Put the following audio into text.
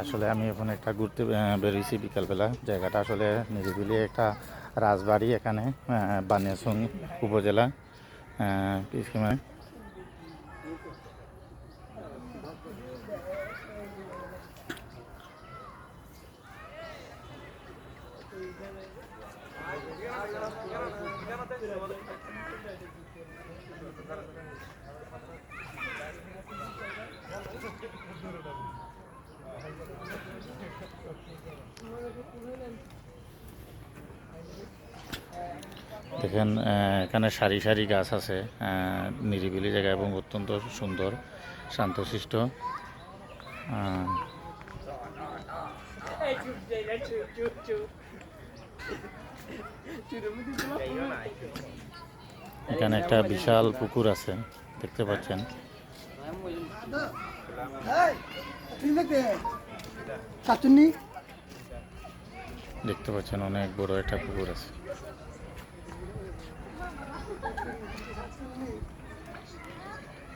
আসলে আমি এখন একটা ঘুরতে বেরিয়েছি বিকালবেলা। জায়গাটা আসলে নিরিবিলি একটা রাজবাড়ি, এখানে বানিয়াচং উপজেলা পিছনে। দেখেন এখানে সারি সারি গাছ আছে, নিরিবিলি জায়গা এবং অত্যন্ত সুন্দর শান্তশিষ্ট। এখানে একটা বিশাল পুকুর আছে, দেখতে পাচ্ছেন। দেখতে পাচ্ছেন অনেক বড় একটা পুকুর আছে।